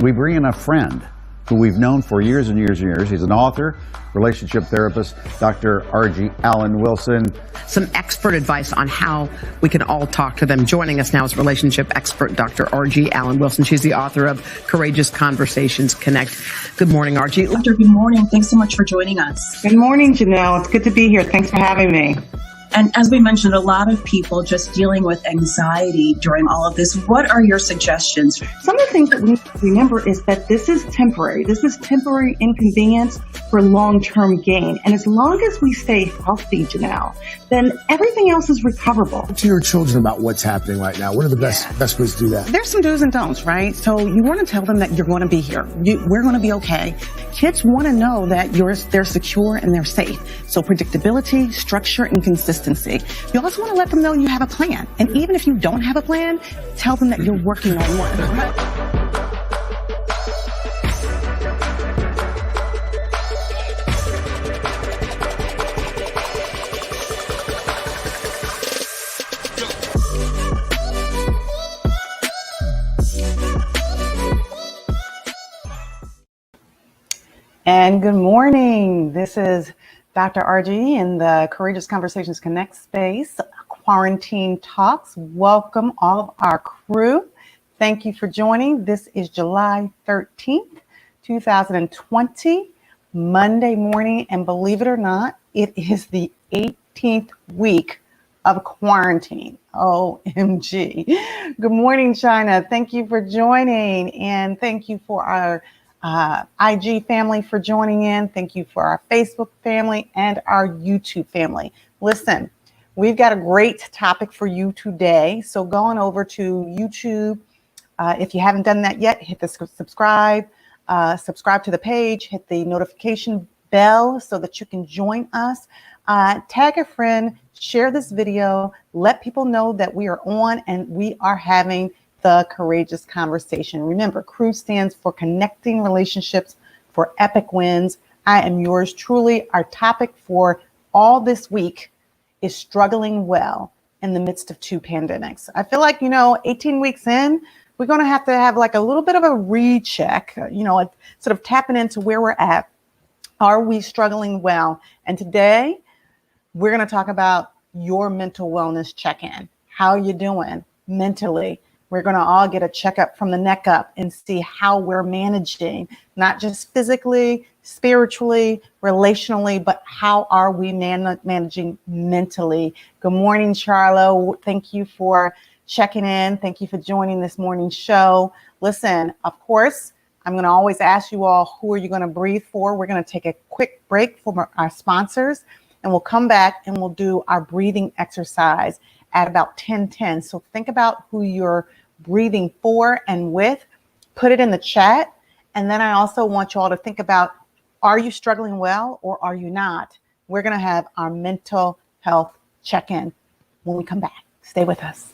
We bring in a friend who we've known for years and years and years. He's an author, relationship therapist, Dr. R.G. Alan Wilson. Some expert advice on how we can all talk to them. Joining us now is relationship expert Dr. R.G. Alan Wilson. She's the author of Courageous Conversations Connect. Good morning, R.G. Doctor, good morning. Thanks so much for joining us. Good morning, Janelle. It's good to be here. Thanks for having me. And as we mentioned, a lot of people just dealing with anxiety during all of this. What are your suggestions? Some of the things that we need to remember is that this is temporary. This is temporary inconvenience for long-term gain. And as long as we stay healthy, Janelle, then everything else is recoverable. Talk to your children about what's happening right now. What are the best ways to do that? There's some do's and don'ts, right? So you want to tell them that you're going to be here. We're going to be okay. Kids want to know that they're secure and they're safe. So predictability, structure, and consistency. You also want to let them know you have a plan. And even if you don't have a plan, tell them that you're working on one. And good morning. This is Dr. RG in the Courageous Conversations Connect space, Quarantine Talks. Welcome all of our crew. Thank you for joining. This is July 13th, 2020, Monday morning. And believe it or not, it is the 18th week of quarantine. OMG. Good morning, China. Thank you for joining. And thank you for our IG family for joining in. Thank you for our Facebook family and our YouTube family. Listen, we've got a great topic for you today. So go on over to YouTube. If you haven't done that yet, hit the subscribe to the page, hit the notification bell so that you can join us. Tag a friend, share this video, let people know that we are on and we are having the Courageous Conversation. Remember, CREW stands for Connecting Relationships for Epic Wins. I am yours truly. Our topic for all this week is struggling well in the midst of two pandemics. I feel like, 18 weeks in, we're going to have like a little bit of a recheck, sort of tapping into where we're at. Are we struggling well? And today we're going to talk about your mental wellness check-in. How you doing mentally? We're going to all get a checkup from the neck up and see how we're managing, not just physically, spiritually, relationally, but how are we managing mentally? Good morning, Charlo. Thank you for checking in. Thank you for joining this morning's show. Listen, of course, I'm going to always ask you all, who are you going to breathe for? We're going to take a quick break from our sponsors, and we'll come back and we'll do our breathing exercise at about 10:10. So think about who you're breathing for and with, put it in the chat. And then I also want you all to think about, are you struggling well or are you not? We're going to have our mental health check-in when we come back. Stay with us.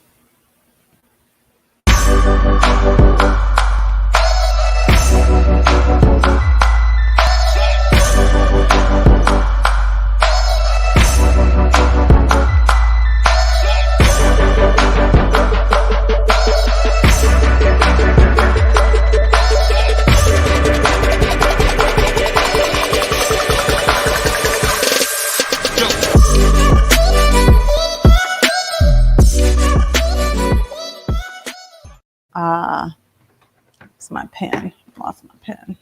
It's my pen. Lost my pen.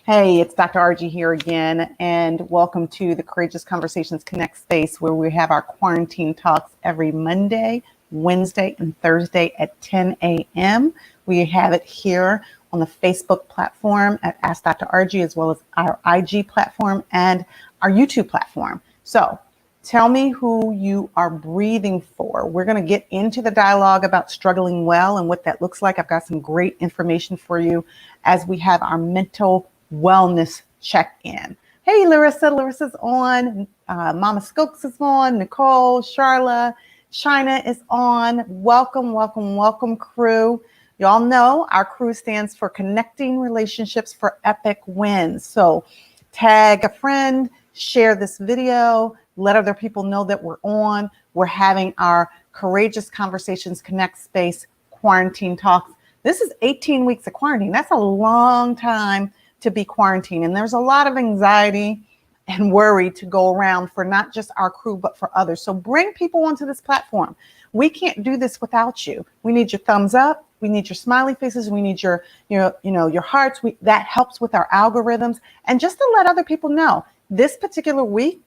Hey, it's Dr. RG here again, and welcome to the Courageous Conversations Connect space, where we have our quarantine talks every Monday, Wednesday, and Thursday at 10 a.m. We have it here on the Facebook platform at Ask Dr. RG, as well as our IG platform and our YouTube platform. So tell me who you are breathing for. We're going to get into the dialogue about struggling well and what that looks like. I've got some great information for you as we have our mental wellness check-in. Hey, Larissa. Larissa's on. Mama Skokes is on. Nicole, Charla, China is on. Welcome, welcome, welcome, crew. Y'all know our crew stands for Connecting Relationships for Epic Wins. So tag a friend, share this video, let other people know that we're on. We're having our Courageous Conversations Connect space quarantine talks. This is 18 weeks of quarantine. That's a long time to be quarantined. And there's a lot of anxiety and worry to go around for not just our crew, but for others. So bring people onto this platform. We can't do this without you. We need your thumbs up. We need your smiley faces. We need your hearts. That helps with our algorithms. And just to let other people know, this particular week,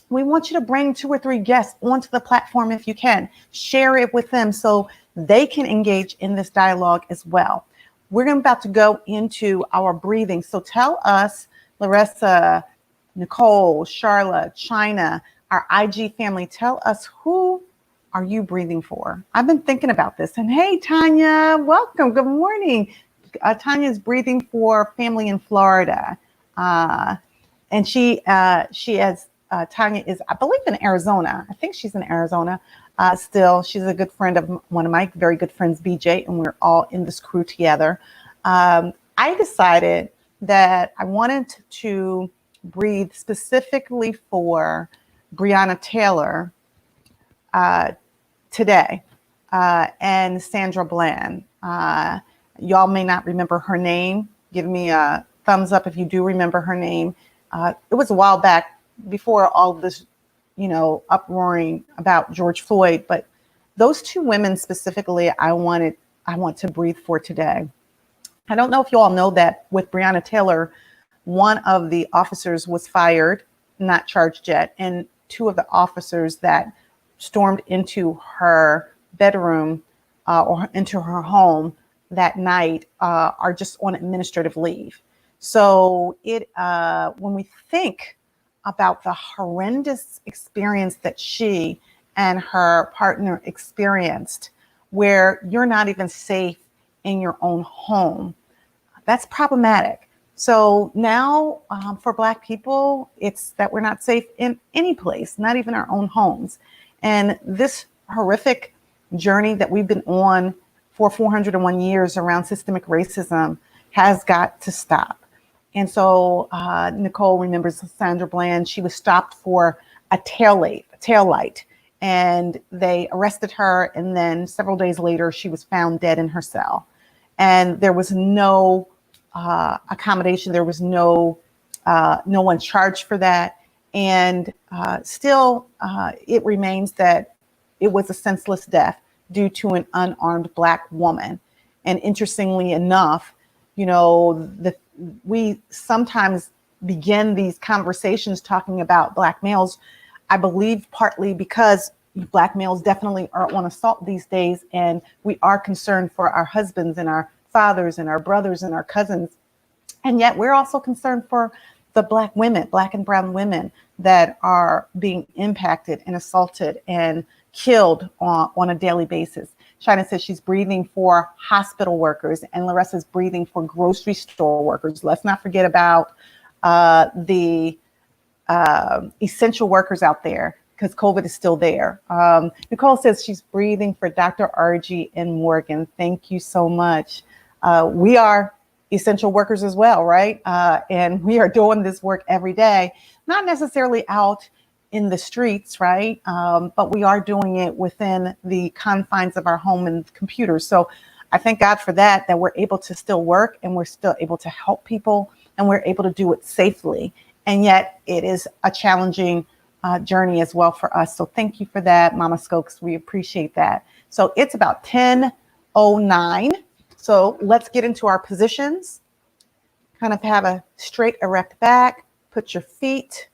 we want you to bring 2 or 3 guests onto the platform if you can. Share it with them so they can engage in this dialogue as well. We're about to go into our breathing. So tell us, Larissa, Nicole, Charla, China, our IG family, tell us, who are you breathing for? I've been thinking about this. And hey, Tanya, welcome. Good morning. Tanya is breathing for family in Florida. And she has, Tanya is, I believe, in Arizona. I think she's in Arizona still. She's a good friend of one of my very good friends, BJ, and we're all in this crew together. I decided that I wanted to breathe specifically for Breonna Taylor today and Sandra Bland. Y'all may not remember her name. Give me a thumbs up if you do remember her name. It was a while back before all this, uproaring about George Floyd, but those 2 women specifically, I want to breathe for today. I don't know if you all know that with Breonna Taylor, one of the officers was fired, not charged yet, and 2 of the officers that stormed into her bedroom or into her home that night are just on administrative leave. So when we think about the horrendous experience that she and her partner experienced, where you're not even safe in your own home, that's problematic. So now for Black people, it's that we're not safe in any place, not even our own homes. And this horrific journey that we've been on for 401 years around systemic racism has got to stop. And so Nicole remembers Sandra Bland. She was stopped for a tail light, and they arrested her. And then several days later, she was found dead in her cell. And there was no accommodation. There was no one charged for that. And still, it remains that it was a senseless death due to an unarmed Black woman. And interestingly enough, we sometimes begin these conversations talking about Black males, I believe partly because Black males definitely are on assault these days, and we are concerned for our husbands and our fathers and our brothers and our cousins. And yet we're also concerned for the Black women, Black and brown women that are being impacted and assaulted and killed on a daily basis. China says she's breathing for hospital workers, and Larissa's breathing for grocery store workers. Let's not forget about the essential workers out there, because COVID is still there. Nicole says she's breathing for Dr. RG and Morgan. Thank you so much. We are essential workers as well, right? And we are doing this work every day, not necessarily out in the streets, right? But we are doing it within the confines of our home and computers. So I thank God for that we're able to still work, and we're still able to help people, and we're able to do it safely. And yet it is a challenging journey as well for us. So thank you for that, Mama Skokes. We appreciate that. So it's about 10:09. So let's get into our positions. Kind of have a straight, erect back. Put your feet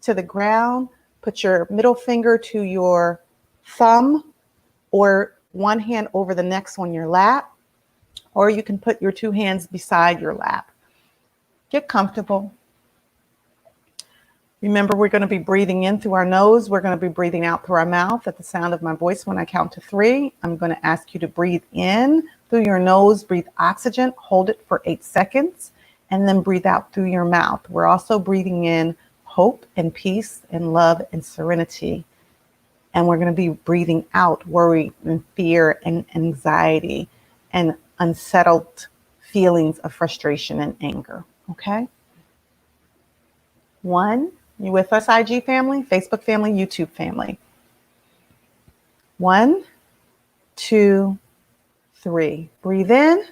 to the ground. Put your middle finger to your thumb, or one hand over the next on your lap, or you can put your 2 hands beside your lap. Get comfortable. Remember, we're going to be breathing in through our nose. We're going to be breathing out through our mouth at the sound of my voice. When I count to 3, I'm going to ask you to breathe in through your nose, breathe oxygen, hold it for 8 seconds, and then breathe out through your mouth. We're also breathing in hope and peace and love and serenity. And we're going to be breathing out worry and fear and anxiety and unsettled feelings of frustration and anger. Okay? 1, you with us, IG family, Facebook family, YouTube family? 1, 2, 3. Breathe in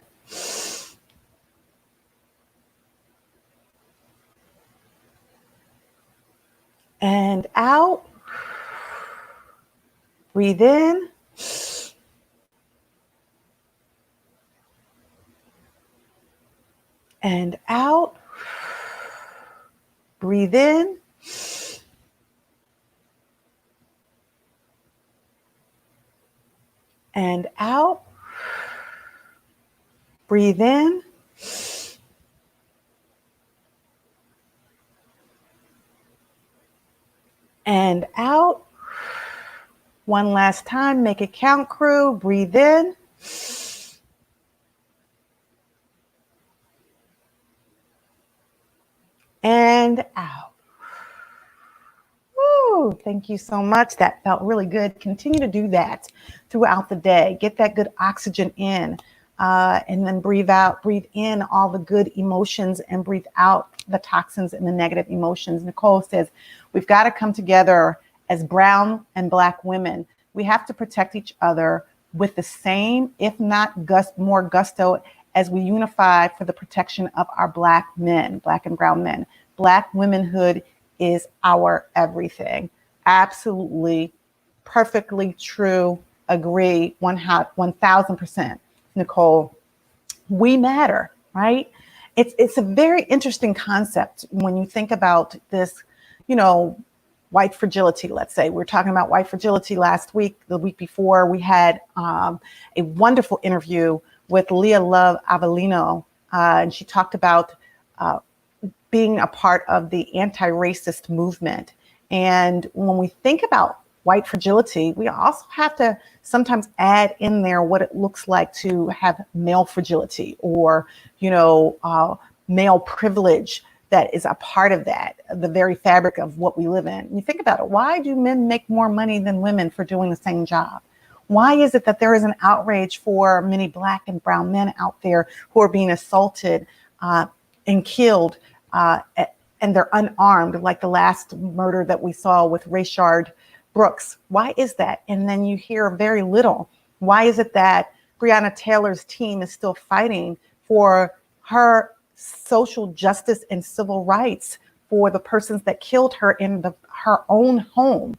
And out. Breathe in. And out. Breathe in. And out. Breathe in. And out. One last time, make it count, crew. Breathe in. And out. Woo, thank you so much. That felt really good. Continue to do that throughout the day. Get that good oxygen in, and then breathe out, breathe in all the good emotions and breathe out the toxins and the negative emotions. Nicole says, we've got to come together as brown and black women. We have to protect each other with the same, if not more gusto, as we unify for the protection of our black men, black and brown men. Black womanhood is our everything. Absolutely, perfectly true. Agree, 1000%. Nicole, we matter, right? It's a very interesting concept when you think about this, white fragility, let's say. We were talking about white fragility last week. The week before, we had a wonderful interview with Leah Love Avellino, and she talked about being a part of the anti-racist movement. And when we think about white fragility, we also have to sometimes add in there what it looks like to have male fragility or, male privilege that is a part of that, the very fabric of what we live in. You think about it. Why do men make more money than women for doing the same job? Why is it that there is an outrage for many black and brown men out there who are being assaulted and killed and they're unarmed, like the last murder that we saw with Rayshard Brooks? Why is that? And then you hear very little. Why is it that Breonna Taylor's team is still fighting for her social justice and civil rights for the persons that killed her in her own home?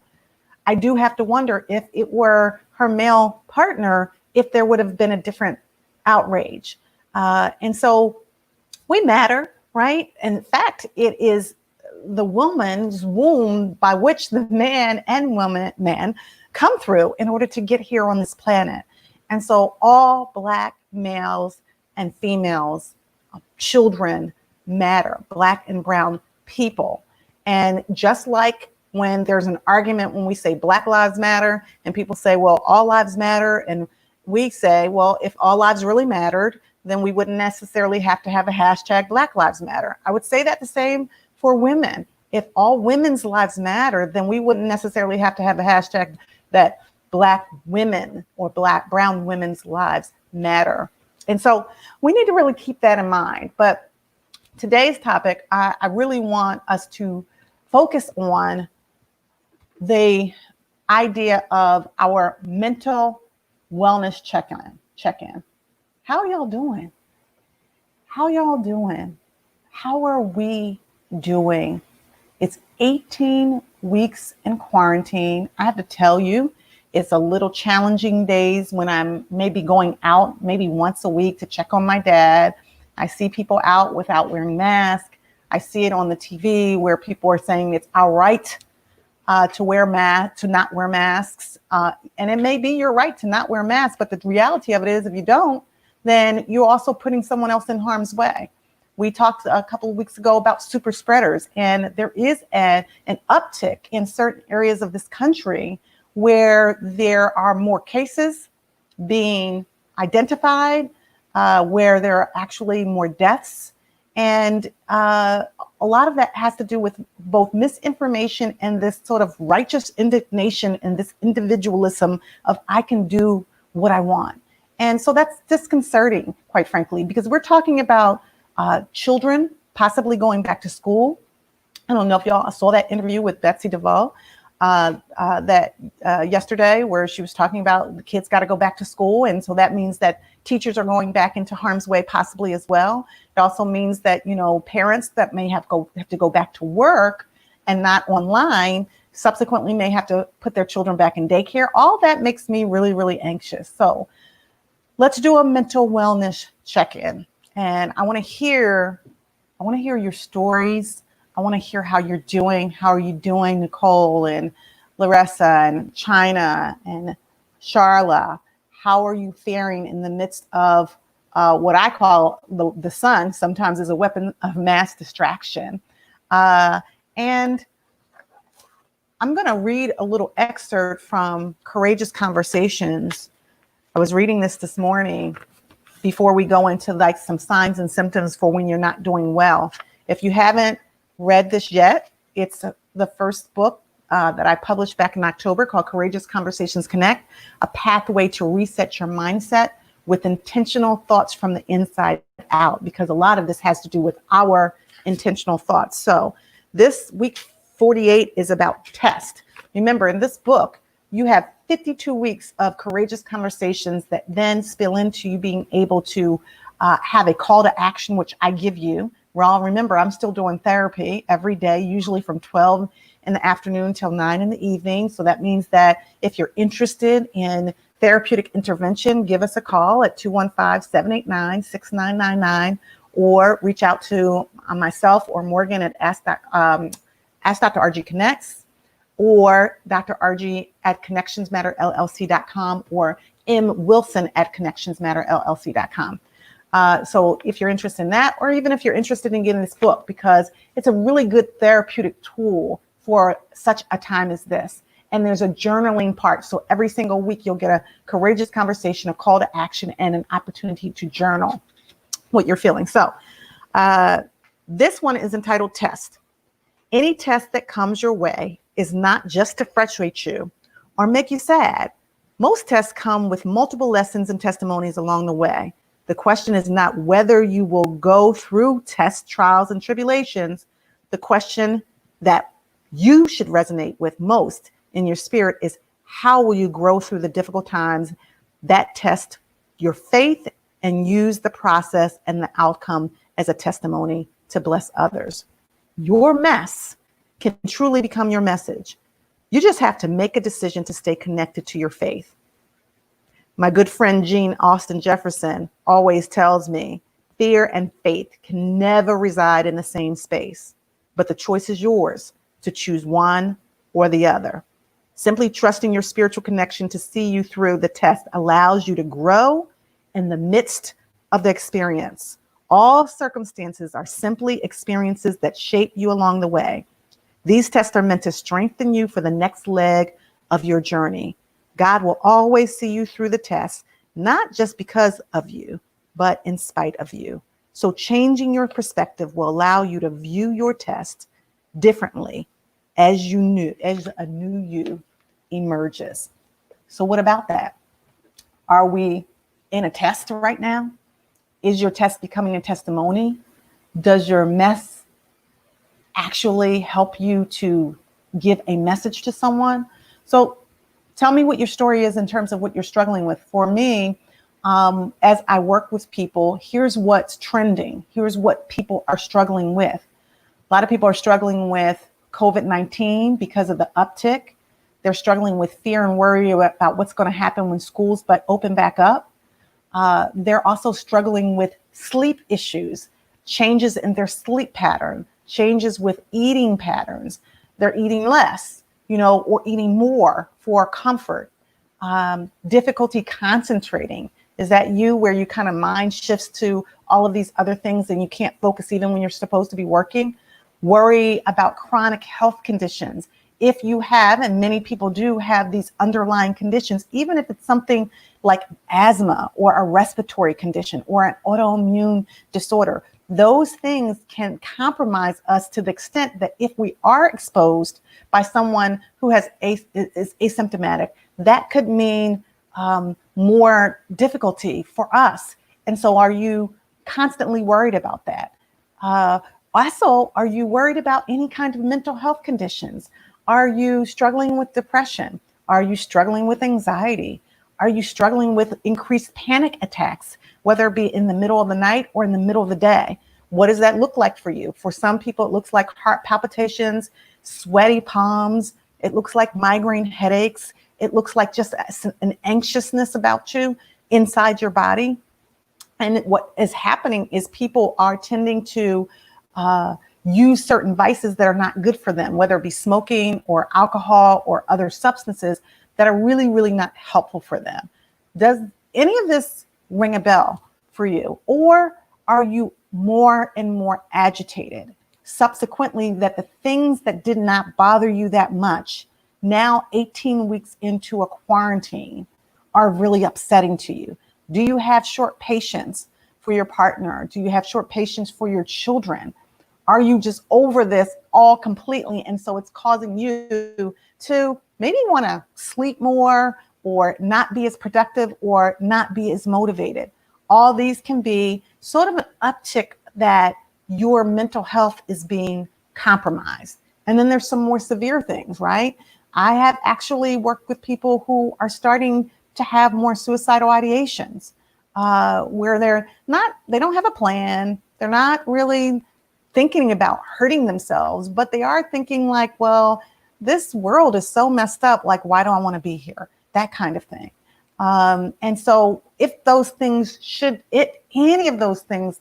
I do have to wonder, if it were her male partner, if there would have been a different outrage. And so we matter, right? In fact, it is the woman's womb by which the man come through in order to get here on this planet. And so all black males and females, children matter, black and brown people. And just like when there's an argument, when we say Black Lives Matter and people say, well, all lives matter. And we say, well, if all lives really mattered, then we wouldn't necessarily have to have a hashtag Black Lives Matter. I would say that the same for women. If all women's lives matter, then we wouldn't necessarily have to have a hashtag that Black women or brown women's lives matter. And so we need to really keep that in mind. But today's topic, I really want us to focus on the idea of our mental wellness check-in. How y'all doing? How y'all doing? How are we doing? It's 18 weeks in quarantine. I have to tell you, it's a little challenging days when I'm maybe going out maybe once a week to check on my dad. I see people out without wearing masks. I see it on the TV where people are saying it's all right to not wear masks. And it may be your right to not wear masks, but the reality of it is if you don't, then you're also putting someone else in harm's way. We talked a couple of weeks ago about super spreaders, and there is an uptick in certain areas of this country where there are more cases being identified, where there are actually more deaths. And a lot of that has to do with both misinformation and this sort of righteous indignation and this individualism of I can do what I want. And so that's disconcerting, quite frankly, because we're talking about children possibly going back to school. I don't know if y'all saw that interview with Betsy DeVos. yesterday, where she was talking about the kids got to go back to school. And so that means that teachers are going back into harm's way possibly as well. It also means that, parents that may have to go back to work and not online subsequently may have to put their children back in daycare. All that makes me really, really anxious. So let's do a mental wellness check-in. And I want to hear your stories. I want to hear how you're doing. How are you doing, Nicole and Larissa and China and Charla? How are you faring in the midst of what I call the sun sometimes is a weapon of mass distraction? And I'm going to read a little excerpt from Courageous Conversations. I was reading this morning before we go into like some signs and symptoms for when you're not doing well. If you haven't read this yet, it's the first book that I published back in October called Courageous Conversations Connect, a pathway to reset your mindset with intentional thoughts from the inside out, because a lot of this has to do with our intentional thoughts. So this week 48 is about test. Remember, in this book, you have 52 weeks of courageous conversations that then spill into you being able to have a call to action, which I give you. Remember, I'm still doing therapy every day, usually from 12 in the afternoon till 9 in the evening. So that means that if you're interested in therapeutic intervention, give us a call at 215-789-6999 or reach out to myself or Morgan at Ask Dr. RG Connects, or Dr. RG at connectionsmatterllc.com, or M. Wilson at connectionsmatterllc.com. So if you're interested in that, or even if you're interested in getting this book, because it's a really good therapeutic tool for such a time as this. And there's a journaling part. So every single week you'll get a courageous conversation, a call to action, and an opportunity to journal what you're feeling. So this one is entitled Test. Any test that comes your way is not just to frustrate you or make you sad. Most tests come with multiple lessons and testimonies along the way. The question is not whether you will go through tests, trials, and tribulations. The question that you should resonate with most in your spirit is, how will you grow through the difficult times that test your faith and use the process and the outcome as a testimony to bless others? Your mess can truly become your message. You just have to make a decision to stay connected to your faith. My good friend Jean Austin Jefferson always tells me fear and faith can never reside in the same space, but the choice is yours to choose one or the other. Simply trusting your spiritual connection to see you through the test allows you to grow in the midst of the experience. All circumstances are simply experiences that shape you along the way. These tests are meant to strengthen you for the next leg of your journey. God will always see you through the test, not just because of you, but in spite of you. So changing your perspective will allow you to view your test differently as a new you emerges. So what about that? Are we in a test right now? Is your test becoming a testimony? Does your mess actually help you to give a message to someone? So tell me what your story is in terms of what you're struggling with. For me, as I work with people, here's what's trending. Here's what people are struggling with. A lot of people are struggling with COVID-19 because of the uptick. They're struggling with fear and worry about what's going to happen when schools open back up. They're also struggling with sleep issues, changes in their sleep pattern, changes with eating patterns. They're eating less, or eating more for comfort. Difficulty concentrating. Is that you, where you kind of mind shifts to all of these other things and you can't focus even when you're supposed to be working? Worry about chronic health conditions. If you have, and many people do have, these underlying conditions, even if it's something like asthma or a respiratory condition or an autoimmune disorder, those things can compromise us to the extent that if we are exposed by someone who is asymptomatic, that could mean more difficulty for us. And so are you constantly worried about that? Also, are you worried about any kind of mental health conditions? Are you struggling with depression? Are you struggling with anxiety? Are you struggling with increased panic attacks, whether it be in the middle of the night or in the middle of the day? What does that look like for you? For some people, it looks like heart palpitations, sweaty palms. It looks like migraine headaches. It looks like just an anxiousness about you inside your body. And what is happening is people are tending to use certain vices that are not good for them, whether it be smoking or alcohol or other substances that are really, really not helpful for them. Does any of this ring a bell for you? Or are you more and more agitated subsequently that the things that did not bother you that much, now 18 weeks into a quarantine, are really upsetting to you? Do you have short patience for your partner? Do you have short patience for your children? Are you just over this all completely? And so it's causing you to maybe want to sleep more or not be as productive or not be as motivated. All these can be sort of an uptick that your mental health is being compromised. And then there's some more severe things, right? I have actually worked with people who are starting to have more suicidal ideations, where they don't have a plan. They're not really thinking about hurting themselves, but they are thinking like, well, this world is so messed up. Like, why do I want to be here? That kind of thing. And so if any of those things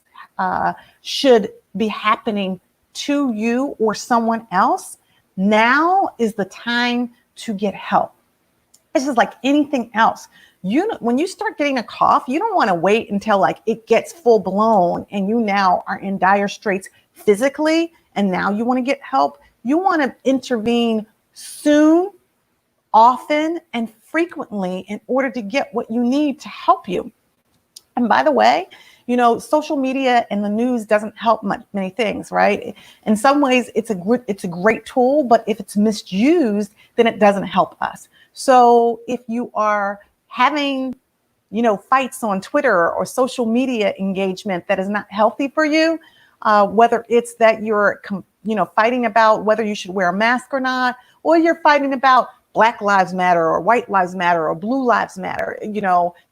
should be happening to you or someone else, now is the time to get help. This is like anything else. When you start getting a cough, you don't want to wait until like it gets full blown and you now are in dire straits physically, and now you want to get help. You want to intervene soon, often, and frequently in order to get what you need to help you. And by the way, social media and the news doesn't help many things, right? In some ways, it's a great tool, but if it's misused, then it doesn't help us. So if you are having, fights on Twitter or social media engagement that is not healthy for you, whether it's that you're, fighting about whether you should wear a mask or not, or you're fighting about Black Lives Matter or White Lives Matter or Blue Lives Matter,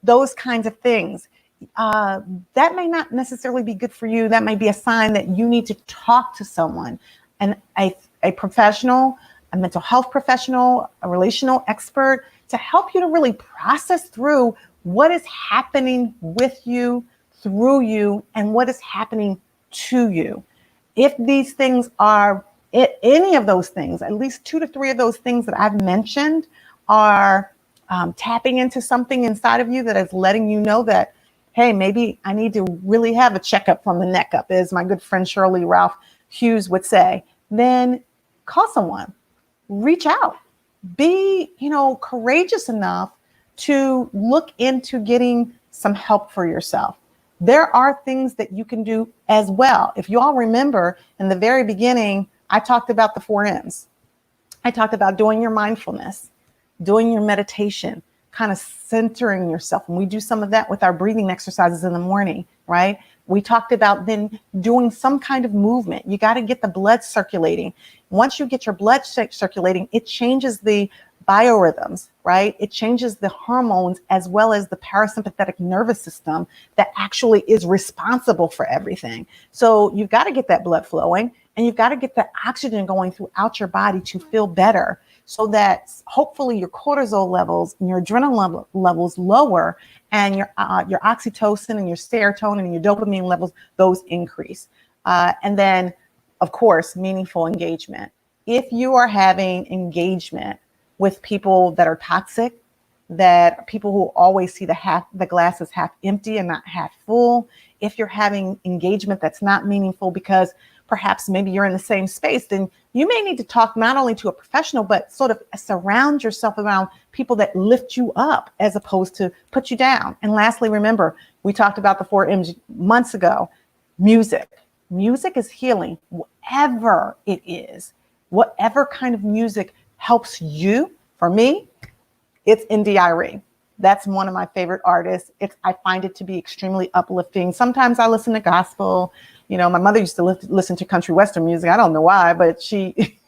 those kinds of things. That may not necessarily be good for you. That may be a sign that you need to talk to someone, and a professional, a mental health professional, a relational expert, to help you to really process through what is happening with you, through you, and what is happening to you. If these things are, any of those things, at least 2 to 3 of those things that I've mentioned are tapping into something inside of you that is letting you know that, hey, maybe I need to really have a checkup from the neck up, as my good friend Shirley Ralph Hughes would say, then call someone, reach out, be, courageous enough to look into getting some help for yourself. There are things that you can do as well. If you all remember in the very beginning, I talked about the 4 M's. I talked about doing your mindfulness, doing your meditation, kind of centering yourself. And we do some of that with our breathing exercises in the morning, right? We talked about then doing some kind of movement. You got to get the blood circulating. Once you get your blood circulating, it changes the biorhythms, right? It changes the hormones as well as the parasympathetic nervous system that actually is responsible for everything. So you've got to get that blood flowing, and you've got to get the oxygen going throughout your body to feel better, so that hopefully your cortisol levels and your adrenaline levels lower, and your oxytocin and your serotonin and your dopamine levels, those increase. And then, of course, meaningful engagement. If you are having engagement with people that are toxic, that people who always see the glass is half empty and not half full, if you're having engagement that's not meaningful because perhaps maybe you're in the same space, then you may need to talk not only to a professional, but sort of surround yourself around people that lift you up as opposed to put you down. And lastly, remember, we talked about the 4 M's months ago. Music. Music is healing, whatever it is, whatever kind of music helps you. For me, it's NDIRE. That's one of my favorite artists. I find it to be extremely uplifting. Sometimes I listen to gospel. My mother used to listen to country western music. I don't know why, but she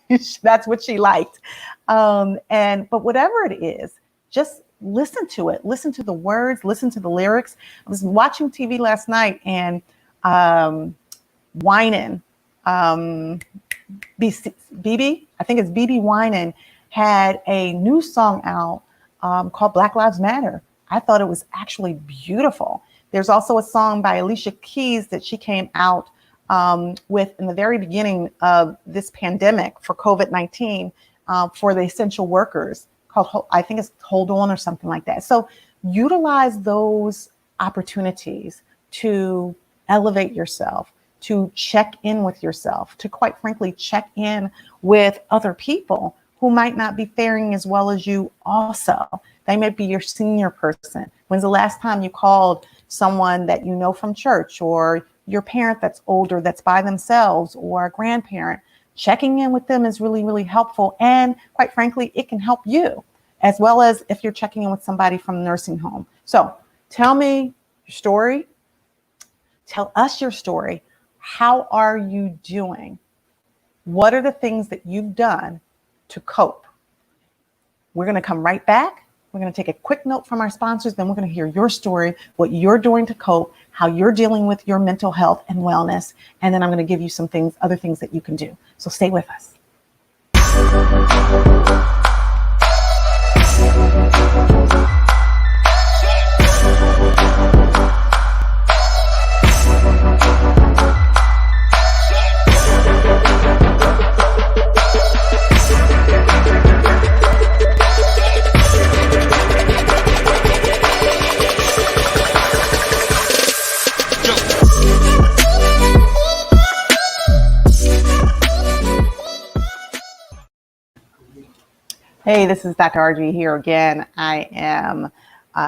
That's what she liked. But whatever it is, just listen to it. Listen to the words, listen to the lyrics. I was watching TV last night and Winan, BB, I think it's BB Winan, had a new song out called Black Lives Matter. I thought it was actually beautiful. There's also a song by Alicia Keys that she came out with in the very beginning of this pandemic for COVID-19 for the essential workers called, I think it's Hold On or something like that. So utilize those opportunities to elevate yourself, to check in with yourself, to quite frankly, check in with other people who might not be faring as well as you also. They might be your senior person. When's the last time you called someone that you know from church, or your parent that's older, that's by themselves, or a grandparent? Checking in with them is really, really helpful. And quite frankly, it can help you, as well as if you're checking in with somebody from the nursing home. So tell me your story. Tell us your story. How are you doing? What are the things that you've done to cope? We're going to come right back. We're going to take a quick note from our sponsors. Then we're going to hear your story, what you're doing to cope, how you're dealing with your mental health and wellness. And then I'm going to give you some things, other things that you can do. So stay with us. Hey, this is Dr. RG here again. I am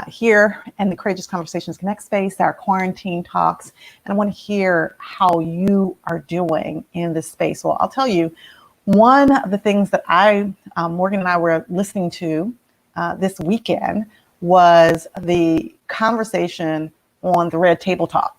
here in the Courageous Conversations Connect space, our quarantine talks, and I want to hear how you are doing in this space. Well, I'll tell you, one of the things that Morgan and I were listening to this weekend was the conversation on the Red Table Talk.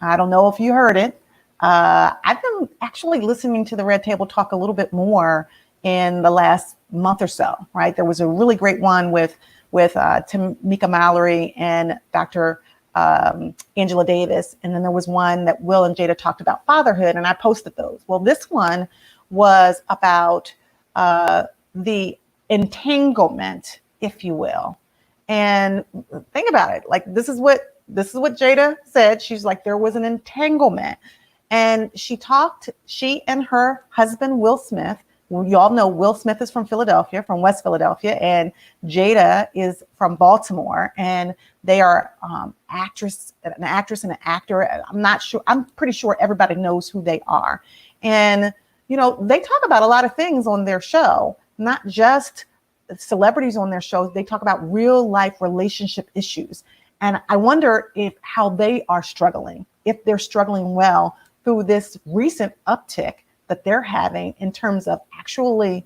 I don't know if you heard it. I've been actually listening to the Red Table Talk a little bit more in the last month or so, right? There was a really great one with Tamika Mallory and Dr. Angela Davis. And then there was one that Will and Jada talked about fatherhood, and I posted those. Well, this one was about the entanglement, if you will. And think about it, like this is what Jada said. She's like, there was an entanglement. And she and her husband, Will Smith. You all know Will Smith is from Philadelphia, from West Philadelphia, and Jada is from Baltimore, and they are an actress and an actor. I'm not sure. I'm pretty sure everybody knows who they are. And, you know, they talk about a lot of things on their show, not just celebrities on their shows. They talk about real life relationship issues. And I wonder how they are struggling, if they're struggling well through this recent uptick that they're having in terms of actually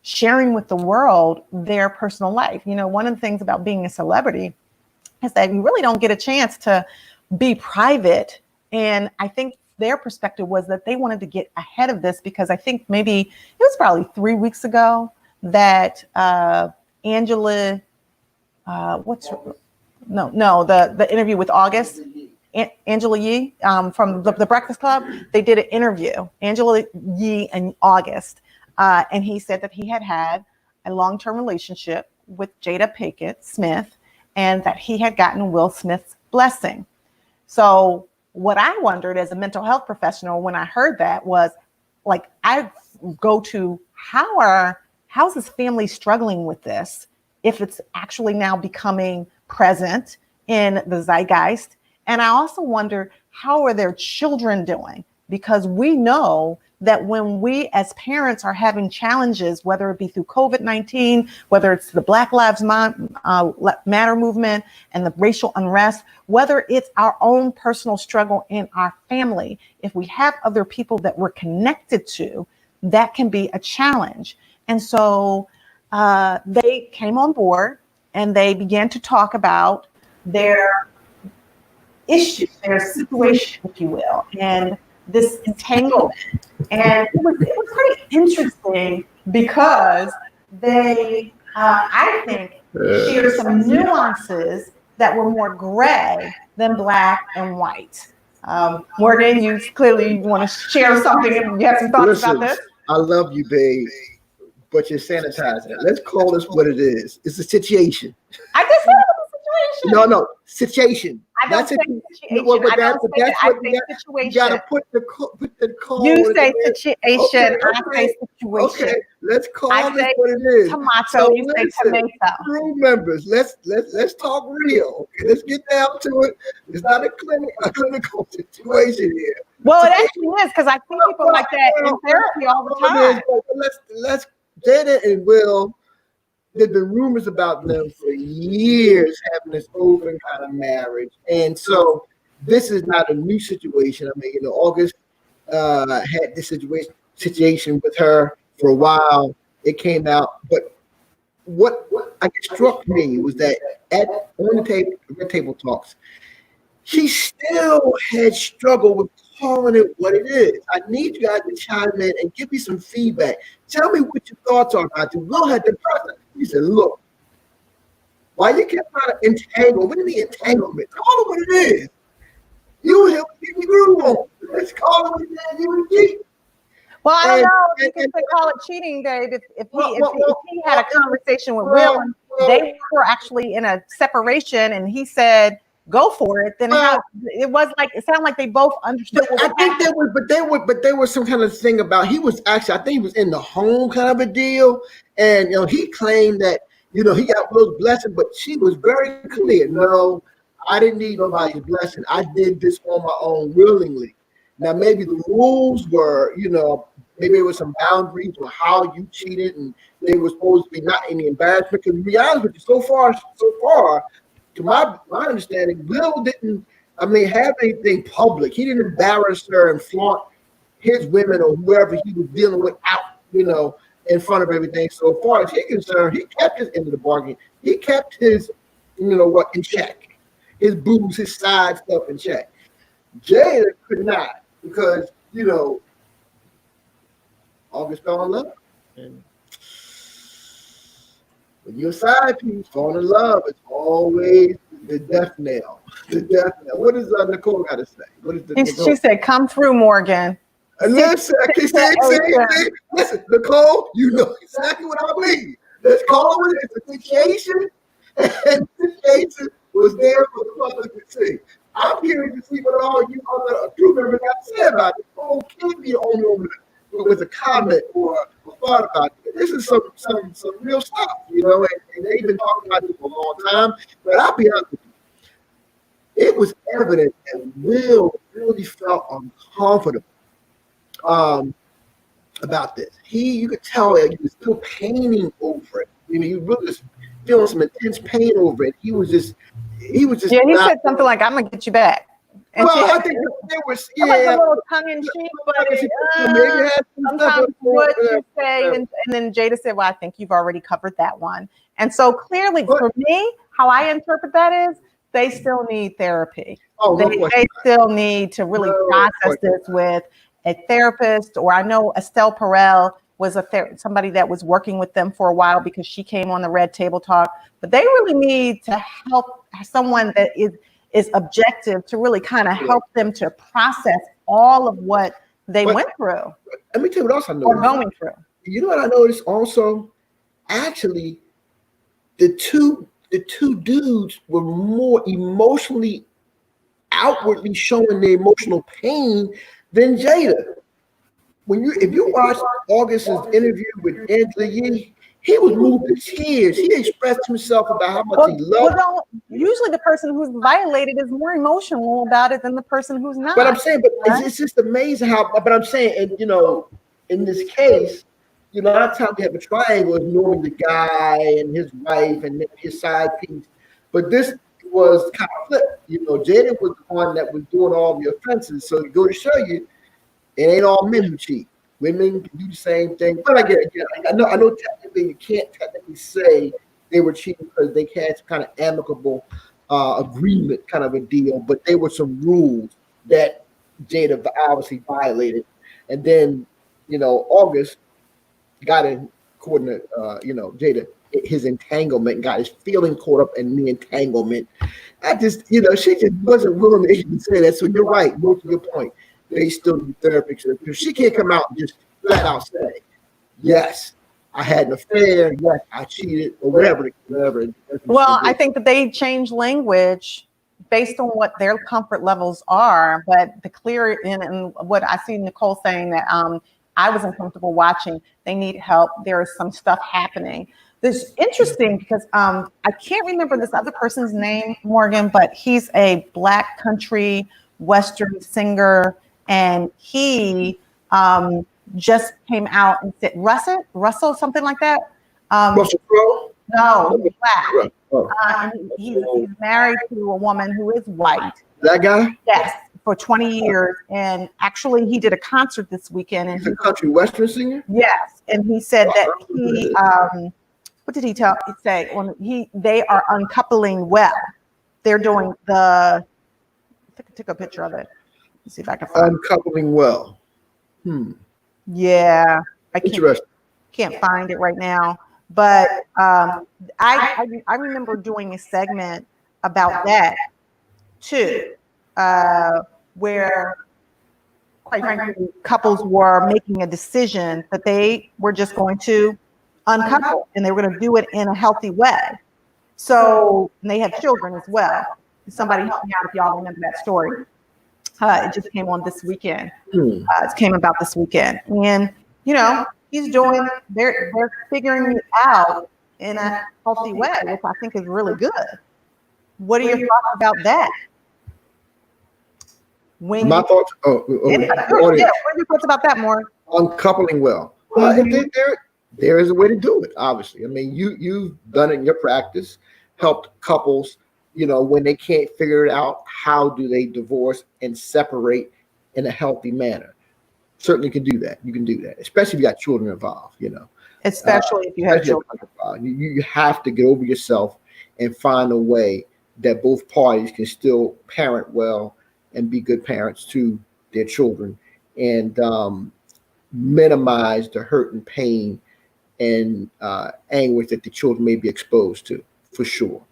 sharing with the world their personal life. You know, one of the things about being a celebrity is that you really don't get a chance to be private. And I think their perspective was that they wanted to get ahead of this, because I think maybe it was probably 3 weeks ago that Angela, the interview with August, Angela Yee from the Breakfast Club, they did an interview, Angela Yee and August, and he said that he had a long-term relationship with Jada Pinkett Smith, and that he had gotten Will Smith's blessing. So what I wondered as a mental health professional when I heard that was, like, I go to how's his family struggling with this, if it's actually now becoming present in the zeitgeist. And I also wonder, how are their children doing? Because we know that when we as parents are having challenges, whether it be through COVID-19, whether it's the Black Lives Matter movement and the racial unrest, whether it's our own personal struggle in our family, if we have other people that we're connected to, that can be a challenge. And so they came on board and they began to talk about their issue, their situation, if you will. And this entanglement. And it was pretty interesting because they, I think, shared some nuances that were more gray than black and white. Morgan, you clearly want to share something. You have some thoughts about this? I love you, babe, but you're sanitizing it. Let's call this what it is. It's a situation. I just said it was a situation. No, situation. I don't say situation. You gotta put the call. You say situation. I say situation. Okay, let's call this what it is. Tomato. You say tomato. Crew members, let's talk real. Okay, let's get down to it. It's not a clinical situation here. Well, it actually is, because I see people like that in therapy all the time. Let's Jada and Will. There's been rumors about them for years having this open kind of marriage. And so this is not a new situation. I mean, August had this situation with her for a while. It came out. But what I guess struck me was that on the table talks, she still had struggled with calling it what it is. I need you guys to chime in and give me some feedback. Tell me what your thoughts are about it. Will had the person. He said, look, why you kept trying to entangle? What is the entanglement? Call it what it is. You help get me groove on. Let's call it what it is. You and me. Well, I don't know if you can call it cheating, Dave. If he had a conversation with Will, and they were actually in a separation, and he said, go for it, then how it was like it sounded like they both understood. I think there was some kind of thing about he was actually, I think he was in the home kind of a deal, and he claimed that he got Will's blessing, but she was very clear. No, I didn't need nobody's blessing. I did this on my own willingly. Now maybe the rules were, maybe there was some boundaries on how you cheated, and they were supposed to be not any embarrassment. Because to be honest with you, so far. To my understanding, Will didn't, have anything public. He didn't embarrass her and flaunt his women or whoever he was dealing with out, in front of everything. So far as he's concerned, he kept his end of the bargain. He kept his, in check. His booze, his side stuff in check. Jada could not because, August fell in love. And when you're a side piece, falling in love is always the death knell. The death knell. What does Nicole got to say? She said, "Come through, Morgan." Listen, Nicole, you know exactly what I mean. Let's call it a situation, and the situation was there for the public to see. I'm curious to see what all you other crew members got to say about it. Oh, can't be the only one with a comment or a thought about it. This is some real stuff, and they've been talking about this for a long time. But I'll be honest with you, it was evident that Will really felt uncomfortable about this. You could tell that he was still paining over it. He really was feeling some intense pain over it. He was just. Yeah, he said something like, "I'm gonna get you back." And I think there was a little tongue in cheek, but sometimes what you say, and then Jada said, "Well, I think you've already covered that one." And so clearly, for me, how I interpret that is, they still need therapy. They still need to really process this with a therapist. Or I know Estelle Perel was somebody that was working with them for a while because she came on the Red Table Talk. But they really need to help someone that is objective to really kind of help them to process all of what they went through. Let me tell you what else I noticed. Or going through. You know what I noticed also? Actually, the two dudes were more emotionally, outwardly showing their emotional pain than Jada. If you watch August's interview with Angela Yee, he was moved to tears. He expressed himself about how much he loved. Usually the person who's violated is more emotional about it than the person who's not. But I'm saying, it's just amazing how. But I'm saying, and in this case, a lot of times we have a triangle. It's normally the guy and his wife and his side piece. But this was kind of flipped. Jada was the one that was doing all the offenses. So to go to show you, it ain't all men who cheat. Women can do the same thing. But I know technically you can't technically say they were cheating because they had some kind of amicable agreement kind of a deal, but there were some rules that Jada obviously violated. And then, August got in, according to, Jada, his entanglement, got his feeling caught up in the entanglement. I just, she just wasn't willing to even say that. So you're right. Most of your point. They still need therapy. Because she can't come out and just flat out say, yes, I had an affair. Yes, I cheated, or whatever. Well, I think that they change language based on what their comfort levels are. But the clear, and what I see Nicole saying that I was uncomfortable watching, they need help. There is some stuff happening. This is interesting because I can't remember this other person's name, Morgan, but he's a Black country Western singer, and he just came out and said, Russell, something like that. Russell Crowe? No, he's Black. And he's married to a woman who is white. That guy? Yes, for 20 years. And actually, he did a concert this weekend. And he's a country Western singer? Yes. And he said that he, what did he say? When they are uncoupling well. They're doing I took a picture of it. Let's see if I can find it. Uncoupling well. Yeah. I can't find it right now. But I remember doing a segment about that too, where, quite frankly, couples were making a decision that they were just going to uncouple, and they were going to do it in a healthy way. So they have children as well. Somebody help me out if y'all remember that story. It just came on this weekend. It came about this weekend, and he's doing. They're figuring it out in a healthy way, which I think is really good. What are your thoughts about that? My thoughts. What are your thoughts about that, more? Uncoupling well. There is a way to do it. Obviously, I mean, you've done it in your practice, helped couples. When they can't figure it out, how do they divorce and separate in a healthy manner? Certainly can do that. You can do that, especially if you got children involved, Especially if you have children. You have to get over yourself and find a way that both parties can still parent well and be good parents to their children, and minimize the hurt and pain and anguish that the children may be exposed to, for sure.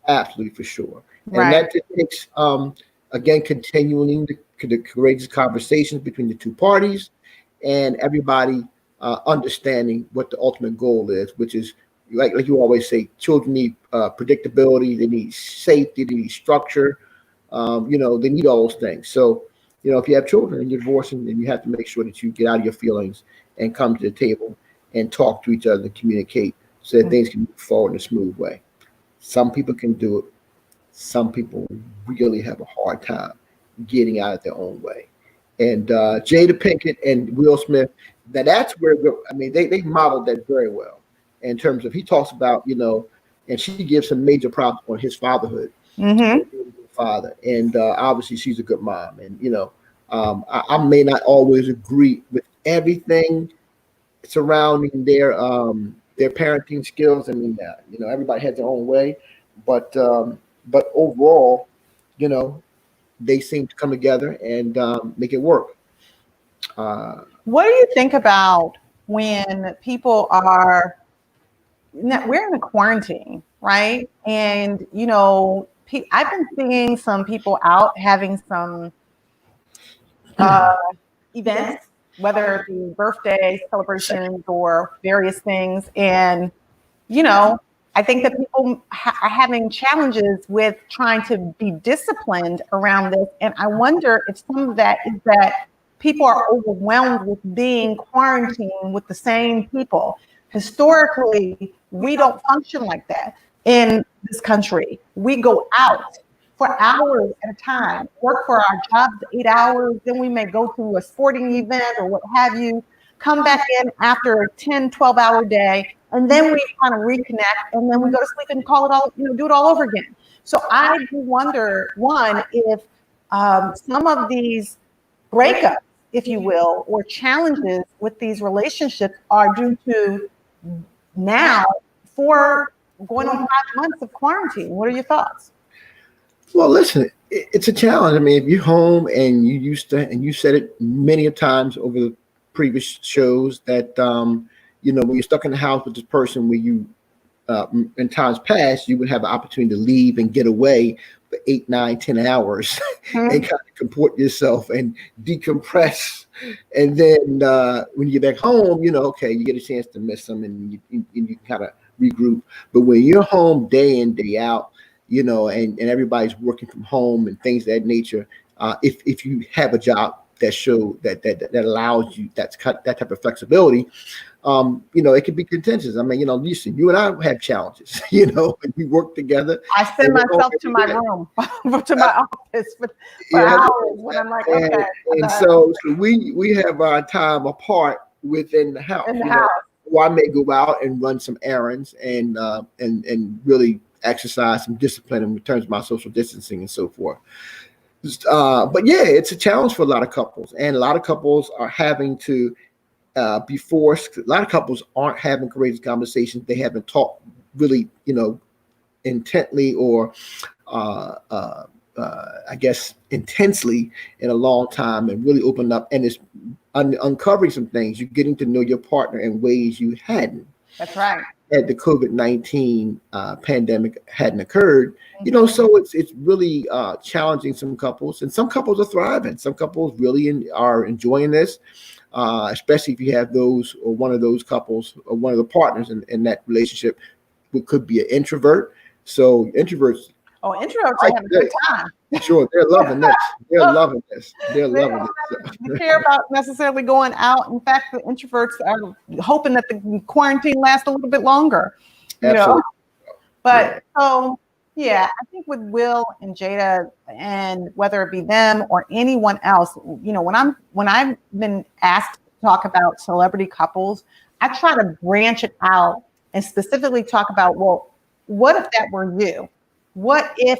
Absolutely, for sure. And that just takes, again, continuing the courageous conversations between the two parties, and everybody understanding what the ultimate goal is, which is, like you always say, children need predictability, they need safety, they need structure, they need all those things. So, if you have children and you're divorcing, then you have to make sure that you get out of your feelings and come to the table and talk to each other and communicate so that things can move forward in a smooth way. Some people can do it. Some people really have a hard time getting out of their own way. And Jada Pinkett and Will Smith, that's where, they modeled that very well in terms of, he talks about, and she gives some major props on his fatherhood. Father. And obviously she's a good mom. And, I may not always agree with everything surrounding their parenting skills. I mean, everybody has their own way, but overall, they seem to come together and make it work. What do you think about when people are? We're in a quarantine, right? And I've been seeing some people out having some events, whether it be birthday celebrations or various things. And, I think that people are having challenges with trying to be disciplined around this. And I wonder if some of that is that people are overwhelmed with being quarantined with the same people. Historically, we don't function like that in this country. We go out for hours at a time, work for our jobs 8 hours, then we may go to a sporting event or what have you, come back in after a 10, 12-hour day, and then we kind of reconnect, and then we go to sleep and call it all, do it all over again. So I do wonder, one, if some of these breakups, if you will, or challenges with these relationships are due to now for going on 5 months of quarantine. What are your thoughts? Well, listen, it's a challenge. I mean, if you're home and you used to, and you said it many a times over the previous shows that, when you're stuck in the house with this person where you, in times past, you would have an opportunity to leave and get away for 8, 9, 10 hours and kind of comport yourself and decompress. And then when you get back home, okay, you get a chance to miss them and you kind of regroup. But when you're home day in, day out, and everybody's working from home and things of that nature, if you have a job that allows you that type of flexibility, it can be contentious. I mean, listen, you and I have challenges, and we work together. I send myself to my room, to my office for hours when I'm like, okay. And so we have our time apart within the house. In the house. Or I may go out and run some errands and really exercise some discipline in terms of my social distancing and so forth. But yeah, it's a challenge for a lot of couples, and a lot of couples are having to be forced. A lot of couples aren't having courageous conversations. They haven't talked really, intently or I guess intensely in a long time, and really opened up, and it's uncovering some things. You're getting to know your partner in ways you hadn't. That's right. Had the COVID-19 pandemic hadn't occurred, so it's really challenging some couples, and some couples are thriving. Some couples really are enjoying this, especially if you have those or one of those couples or one of the partners in that relationship who could be an introvert. So introverts. Oh, introverts are having a good time. Sure, they're loving this. They're loving this. They're loving this. They care about necessarily going out. In fact, the introverts are hoping that the quarantine lasts a little bit longer. Absolutely. But so yeah, I think with Will and Jada, and whether it be them or anyone else, when I've been asked to talk about celebrity couples, I try to branch it out and specifically talk about, well, what if that were you? What if,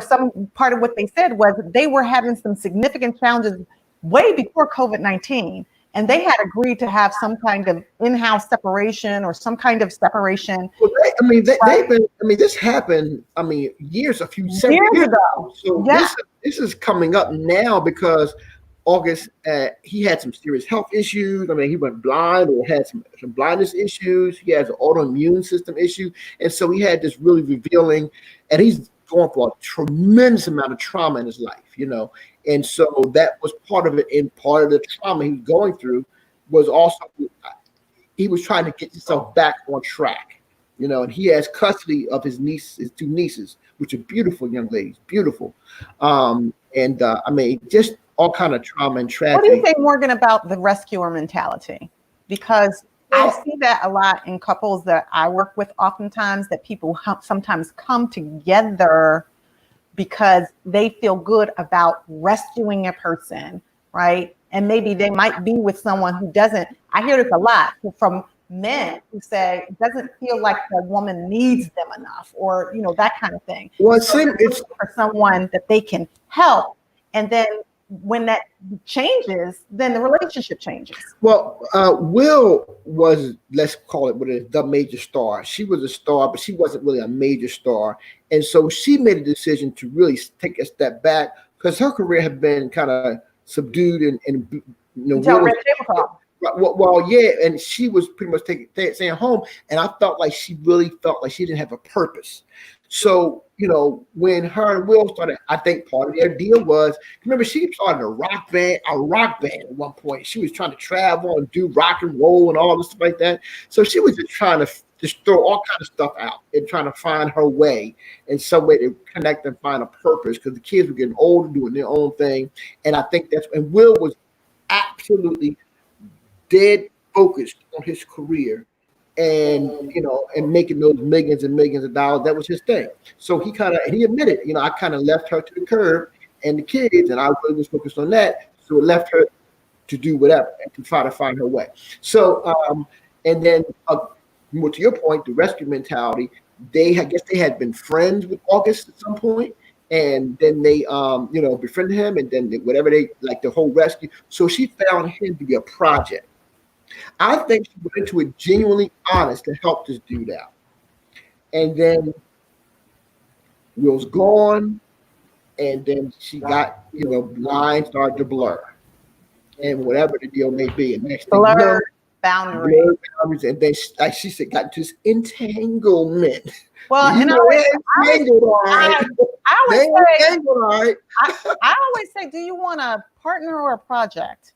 some part of what they said was they were having some significant challenges way before COVID-19, and they had agreed to have some kind of in-house separation or some kind of separation. Well, this happened, years ago. So yeah. this is coming up now because August, he had some serious health issues. He went blind or had some blindness issues. He has an autoimmune system issue. And so he had this really revealing, and he's going for a tremendous amount of trauma in his life, And so that was part of it. And part of the trauma he was going through was also, he was trying to get himself back on track, and he has custody of his two nieces, which are beautiful young ladies, beautiful. Just all kind of trauma and tragedy. What do you think, Morgan, about the rescuer mentality? Because I see that a lot in couples that I work with oftentimes, that people sometimes come together because they feel good about rescuing a person, right? And maybe they might be with someone who doesn't. I hear this a lot from men who say it doesn't feel like the woman needs them enough, or, that kind of thing. Well, it's for someone that they can help. And then when that changes, then the relationship changes. Well, Will was, let's call it what it is, the major star. She was a star, but she wasn't really a major star. And so she made a decision to really take a step back because her career had been kind of subdued and well, yeah, and she was pretty much staying home, and I felt like she didn't have a purpose. So, when her and Will started, I think part of their deal was, remember, she started a rock band at one point. She was trying to travel and do rock and roll and all this stuff like that. So she was just trying to just throw all kind of stuff out and trying to find her way in some way to connect and find a purpose, because the kids were getting older, doing their own thing. And I think and Will was absolutely dead focused on his career and and making those millions and millions of dollars. That was his thing. So he admitted, I kind of left her to the curb and the kids, and I really was focused on that. So it left her to do whatever and to try to find her way. So and then more to your point, the rescue mentality, I guess they had been friends with August at some point, and then they befriended him, and then whatever they like the whole rescue. So she found him to be a project. I think she went into it genuinely honest to help this dude out. And then Will's gone. and then she got, lines started to blur, and whatever the deal may be. And next thing you know, Blurred boundaries. blurred boundaries, and then, like she said, got into this entanglement. Well, You and know, they entangled, all right. I They always say, entangled, all right. I always say, do you want a partner or a project?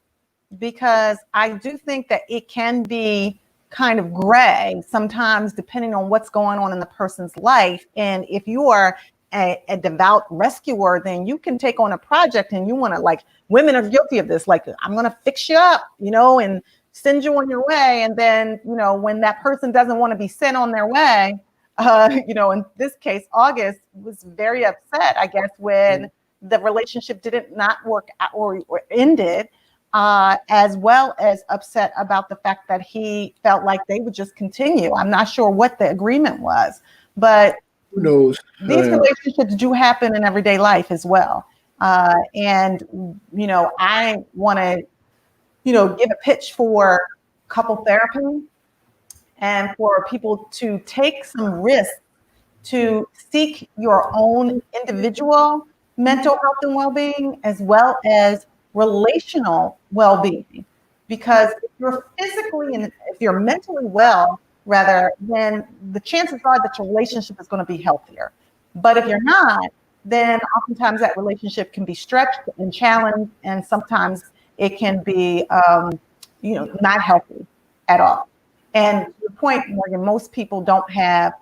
Because I do think that it can be kind of gray sometimes, depending on what's going on in the person's life. And if you are a devout rescuer, then you can take on a project and you want to, like, women are guilty of this. Like, I'm going to fix you up, and send you on your way. And then, when that person doesn't want to be sent on their way, in this case, August was very upset, I guess, when the relationship did not work out or ended, as well as upset about the fact that he felt like they would just continue. I'm not sure what the agreement was, but who knows? These relationships do happen in everyday life as well. And I want to, give a pitch for couple therapy and for people to take some risks to seek your own individual mental health and well-being, as well as relational well-being. Because if you're physically and if you're mentally well, rather, then the chances are that your relationship is going to be healthier. But if you're not, then oftentimes that relationship can be stretched and challenged, and sometimes it can be, not healthy at all. And to your point, Morgan, most people don't have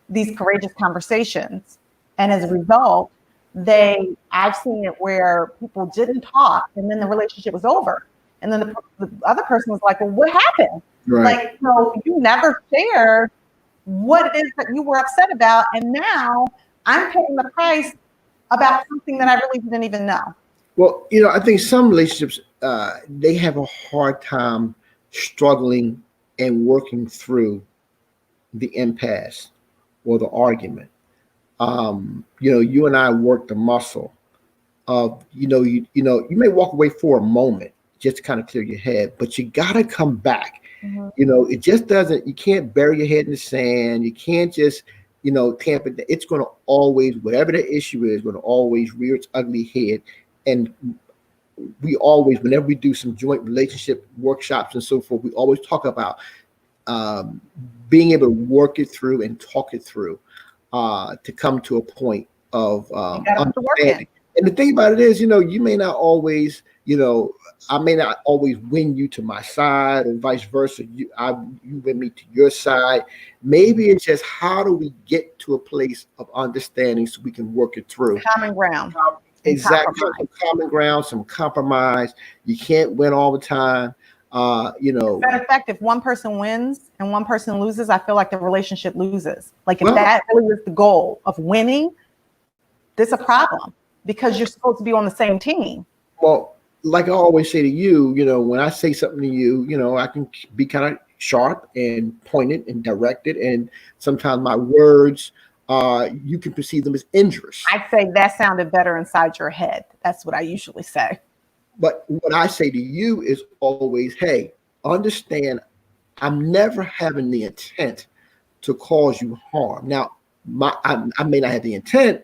these courageous conversations. And as a result, I've seen it where people didn't talk and then the relationship was over. And then the other person was like, well, what happened? Right. Like, no, you never shared what it is that you were upset about. And now I'm paying the price about something that I really didn't even know. Well, I think some relationships, they have a hard time struggling and working through the impasse or the argument. You and I work the muscle of, you may walk away for a moment just to kind of clear your head, but you got to come back. Mm-hmm. It just doesn't, you can't bury your head in the sand. You can't just, tamp it. It's going to always, whatever the issue is, going to always rear its ugly head. And we always, whenever we do some joint relationship workshops and so forth, we always talk about being able to work it through and talk it through to come to a point of understanding. And the thing about it is, you may not always, I may not always win you to my side or vice versa. You win me to your side. Maybe it's just, how do we get to a place of understanding so we can work it through? Common ground. Exactly. Some common ground, some compromise. You can't win all the time. Matter of fact, if one person wins and one person loses, I feel like the relationship loses. Like, if that really is the goal of winning, there's a problem, because you're supposed to be on the same team. Well, like I always say to you, when I say something to you, I can be kind of sharp and pointed and directed, and sometimes my words, you can perceive them as injurious. I say that sounded better inside your head. That's what I usually say. But what I say to you is always, hey, understand, I'm never having the intent to cause you harm. Now, I may not have the intent,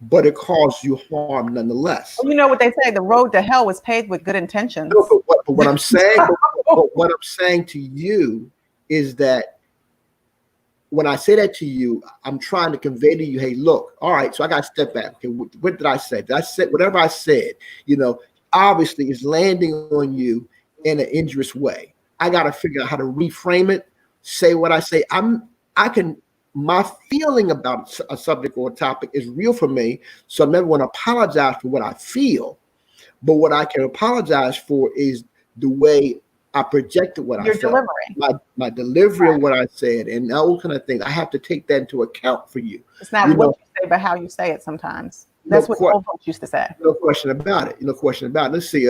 but it caused you harm nonetheless. Well, you know what they say, the road to hell was paved with good intentions. No, but what I'm saying, but what I'm saying to you is that when I say that to you, I'm trying to convey to you, hey, look, all right, so I got to step back. Okay, what did I say? Did I say whatever I said? Obviously is landing on you in an injurious way. I got to figure out how to reframe it, say what I say. My feeling about a subject or a topic is real for me. So I'm never going to apologize for what I feel. But what I can apologize for is the way I projected what I felt. My delivery of what I said, and all kind of things. I have to take that into account for you. It's not what you say, but how you say it sometimes. That's what old folks used to say. No question about it. No question about it. Let's see.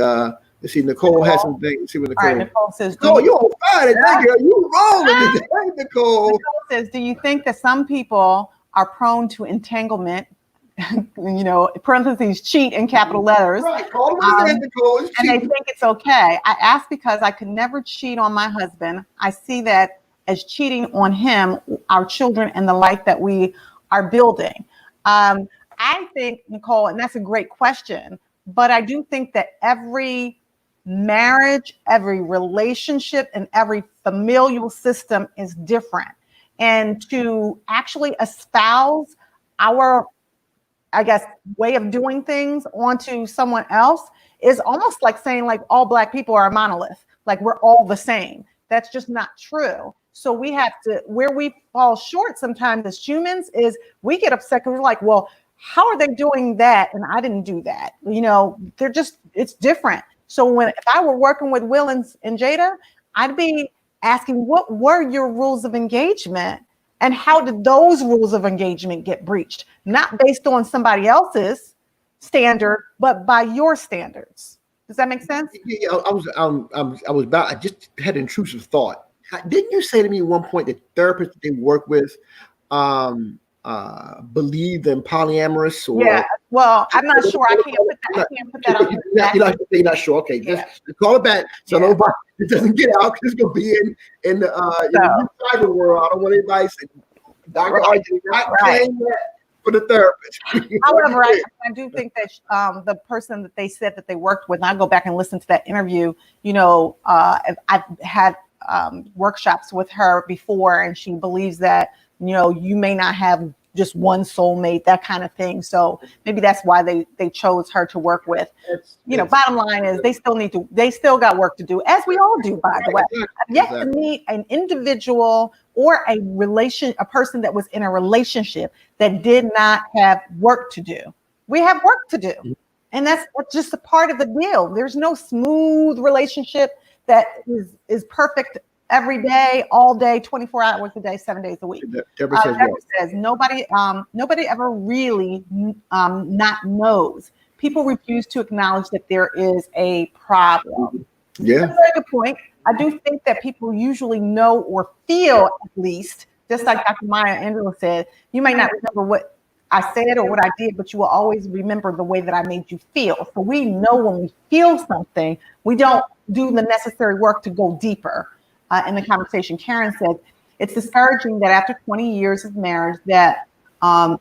Nicole has some things. Let's see what Nicole. All right, Nicole says, you're on fire today, girl. You rolling today, Nicole. Nicole says, do you think that some people are prone to entanglement? Parentheses, cheat in capital letters. Right. Call them Nicole. And they think it's okay. I ask because I could never cheat on my husband. I see that as cheating on him, our children, and the life that we are building. I think, Nicole, and that's a great question, but I do think that every marriage, every relationship, and every familial system is different. And to actually espouse our, I guess, way of doing things onto someone else is almost like saying like all Black people are a monolith, like we're all the same. That's just not true. So we have to, where we fall short sometimes as humans is we get upset because we're like, well, how are they doing that and I didn't do that? You know, they're just, it's different. So if I were working with Will and Jada, I'd be asking, what were your rules of engagement and how did those rules of engagement get breached? Not based on somebody else's standard, but by your standards. Does that make sense? Yeah, I just had an intrusive thought. Didn't you say to me at one point that therapists that they work with believe in polyamorous? Or yeah. Well, I'm not sure. I can't put that on. You're not sure. Okay, yeah. just call it back so nobody it doesn't get out because it's gonna be in the private world. I don't want anybody to say Dr. RJ not playing that for the therapist. However, I do think that the person that they said that they worked with, and I go back and listen to that interview. You know, I've had workshops with her before, and she believes that, you know, you may not have just one soulmate, that kind of thing. So maybe that's why they chose her to work with. You know, bottom line is they still got work to do, as we all do, by the way. I've yet to meet an individual or a person that was in a relationship that did not have work to do. We have work to do. And that's just a part of the deal. There's no smooth relationship that is perfect every day, all day, 24 hours a day, 7 days a week. Deborah says nobody ever really not knows. People refuse to acknowledge that there is a problem. Yeah. That's a very good point. I do think that people usually know or feel, at least, just like Dr. Maya Angelou said, you may not remember what I said or what I did, but you will always remember the way that I made you feel. So we know when we feel something, we don't do the necessary work to go deeper. In the conversation, Karen said, it's discouraging that after 20 years of marriage that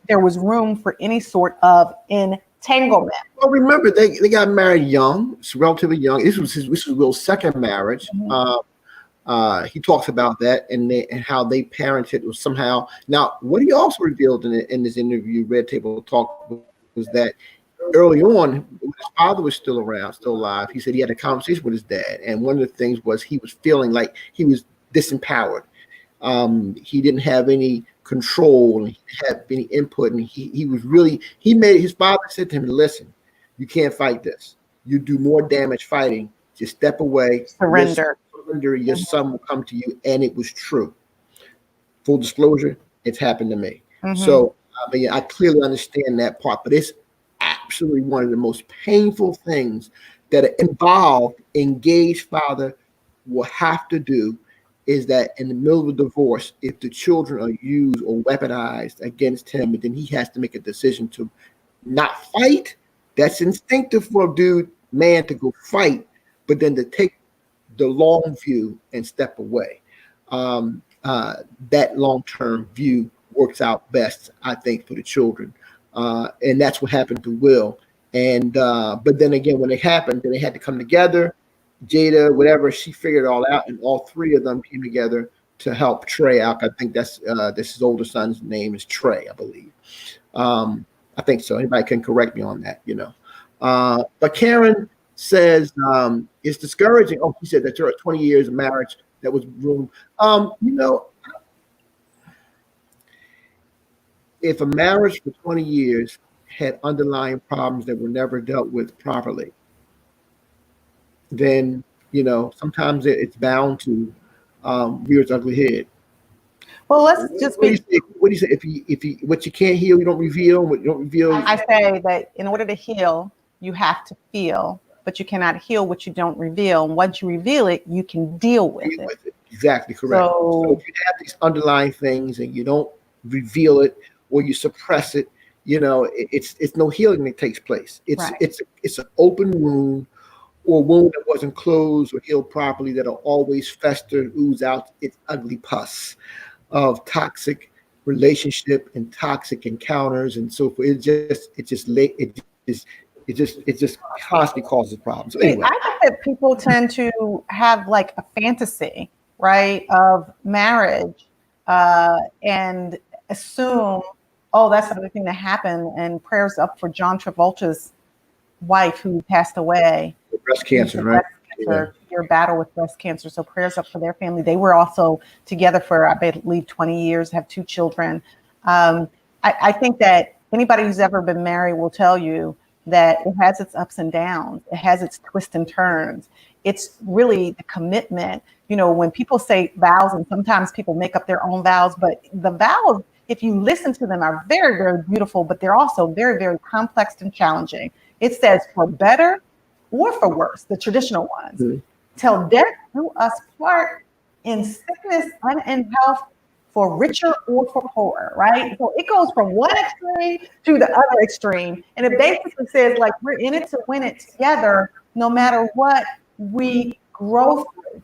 there was room for any sort of entanglement. Well, remember, they got married young, relatively young. This was Will's second marriage. Mm-hmm. He talks about that and how they parented was somehow. Now, what he also revealed in this interview, Red Table Talk, was that early on, his father was still around, still alive. He said he had a conversation with his dad, and one of the things was he was feeling like he was disempowered. He didn't have any control, and he didn't have any input, and his father said to him, "Listen, you can't fight this. You do more damage fighting. Just step away, surrender. Your son will come to you," and it was true. Full disclosure, it's happened to me. Mm-hmm. So I clearly understand that part, but it's absolutely one of the most painful things that an involved, engaged father will have to do is that in the middle of a divorce, if the children are used or weaponized against him, then he has to make a decision to not fight. That's instinctive for a man to go fight, but then to take the long view and step away. That long-term view works out best, I think, for the children. And that's what happened to Will. And but then again, when it happened, then they had to come together. Jada, whatever, she figured it all out, and all three of them came together to help Trey out. I think that's his older son's name is Trey, I believe. I think so. Anybody can correct me on that, you know. But Karen says it's discouraging. Oh, he said that there are 20 years of marriage that was room. You know, if a marriage for 20 years had underlying problems that were never dealt with properly, then, you know, sometimes it's bound to rear its ugly head. Well, let's just be. What do you say? If he, what you can't heal, you don't reveal. What you don't reveal. I say that in order to heal, you have to feel, but you cannot heal what you don't reveal. And once you reveal it, you can deal with it. Exactly correct. So if you have these underlying things and you don't reveal it or you suppress it, you know, it's no healing that takes place. It's an open wound, or a wound that wasn't closed or healed properly that'll always fester and ooze out its ugly pus of toxic relationship and toxic encounters and so forth. It just constantly causes problems. So anyway, I think that people tend to have like a fantasy, right, of marriage, and assume, oh, that's another thing that happened. And prayers up for John Travolta's wife who passed away. breast cancer, right? Your battle with breast cancer. So prayers up for their family. They were also together for, I believe, 20 years, have 2 children. I think that anybody who's ever been married will tell you that it has its ups and downs. It has its twists and turns. It's really the commitment. You know, when people say vows, and sometimes people make up their own vows, but the vows, if you listen to them, are very, very beautiful, but they're also very, very complex and challenging. It says for better or for worse, the traditional ones. Mm-hmm. Till death do us part, in sickness and in health, for richer or for poorer, right? So it goes from one extreme to the other extreme. And it basically says, like, we're in it to win it together, no matter what we grow through.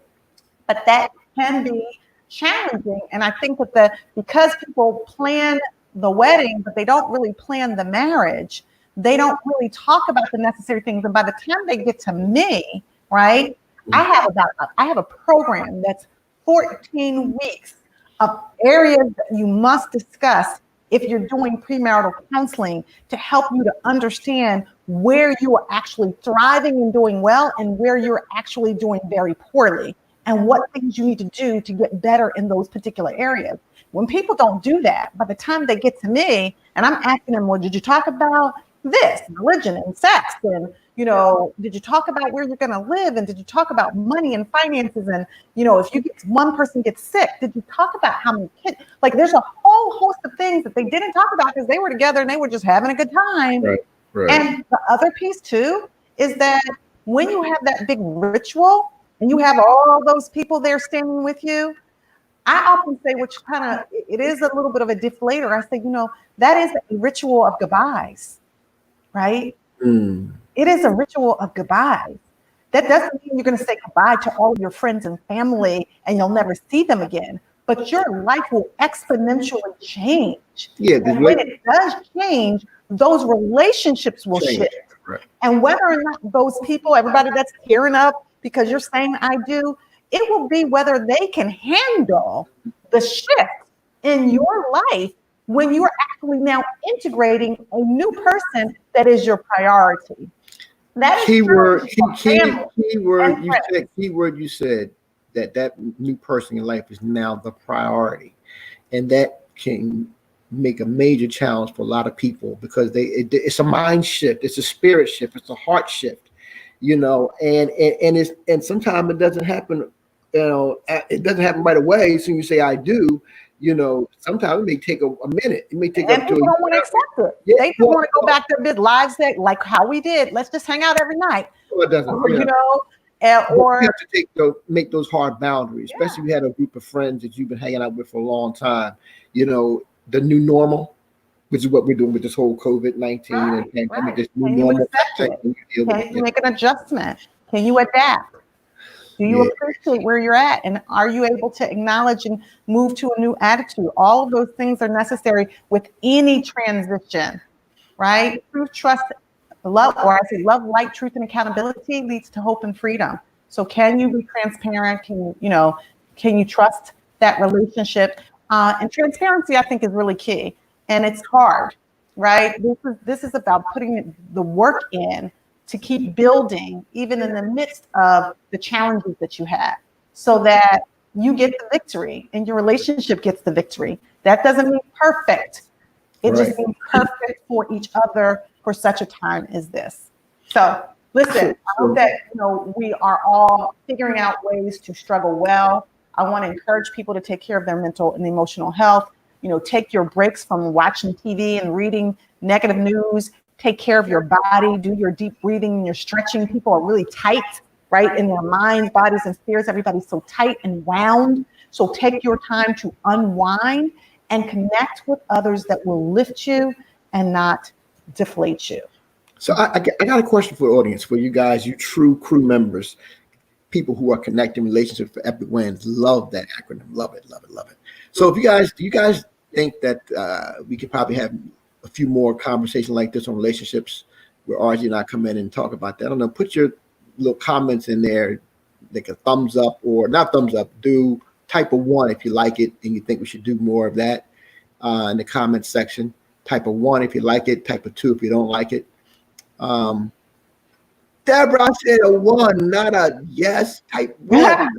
But that can be challenging. And I think that because people plan the wedding, but they don't really plan the marriage, they don't really talk about the necessary things. And by the time they get to me, right, I have a program that's 14 weeks of areas that you must discuss if you're doing premarital counseling, to help you to understand where you are actually thriving and doing well and where you're actually doing very poorly, and what things you need to do to get better in those particular areas. When people don't do that, by the time they get to me and I'm asking them, well, did you talk about this, religion and sex, and did you talk about where you're going to live, and did you talk about money and finances, and if one person gets sick, did you talk about how many kids? Like, there's a whole host of things that they didn't talk about because they were together and they were just having a good time. Right. And the other piece too is that when you have that big ritual and you have all those people there standing with you, I often say, which it is a little bit of a deflator. I say, that is a ritual of goodbyes. Right? It is a ritual of goodbyes. That doesn't mean you're going to say goodbye to all of your friends and family and you'll never see them again, but your life will exponentially change. Yeah, and when it does change, those relationships will shift. Right. And whether or not those people, everybody that's tearing up because you're saying I do, it will be whether they can handle the shift in your life when you are actually now integrating a new person that is your priority. That is keyword you said that new person in life is now the priority. And that can make a major challenge for a lot of people because it's a mind shift, it's a spirit shift, it's a heart shift, and sometimes it doesn't happen, it doesn't happen right away. So you say I do. Sometimes it may take a minute. It may take up to people don't want to accept it. Yeah, they just want to go back to their lives like how we did. Let's just hang out every night. Well, it doesn't. Or you have to make those hard boundaries, especially if you had a group of friends that you've been hanging out with for a long time. The new normal, which is what we're doing with this whole COVID-19 and pandemic. This new normal. Can you make an adjustment? Can you adapt? Do you appreciate where you're at? And are you able to acknowledge and move to a new attitude? All of those things are necessary with any transition, right? Truth, trust, love, or I say love, light, truth, and accountability leads to hope and freedom. So can you be transparent? Can you trust that relationship? And transparency, I think, is really key. And it's hard, right? This is about putting the work in to keep building, even in the midst of the challenges that you have, so that you get the victory and your relationship gets the victory. That doesn't mean perfect. It just means perfect for each other for such a time as this. So listen, I hope that we are all figuring out ways to struggle well. I want to encourage people to take care of their mental and emotional health. Take your breaks from watching TV and reading negative news. Take care of your body, do your deep breathing and your stretching. People are really tight, right, in their minds, bodies, and spirits. Everybody's so tight and wound. So take your time to unwind and connect with others that will lift you and not deflate you. So I got a question for the audience, for you guys, you true crew members, people who are connecting relationships for epic wins. Love that acronym. Love it, love it, love it. So if you guys think that we could probably have a few more conversations like this on relationships where RG and I come in and talk about that. I don't know. Put your little comments in there, like a thumbs up or not thumbs up. Do type of 1 if you like it and you think we should do more of that in the comments section. Type of 1 if you like it. Type of 2 if you don't like it. Deborah, I said a 1, not a yes. Type 1.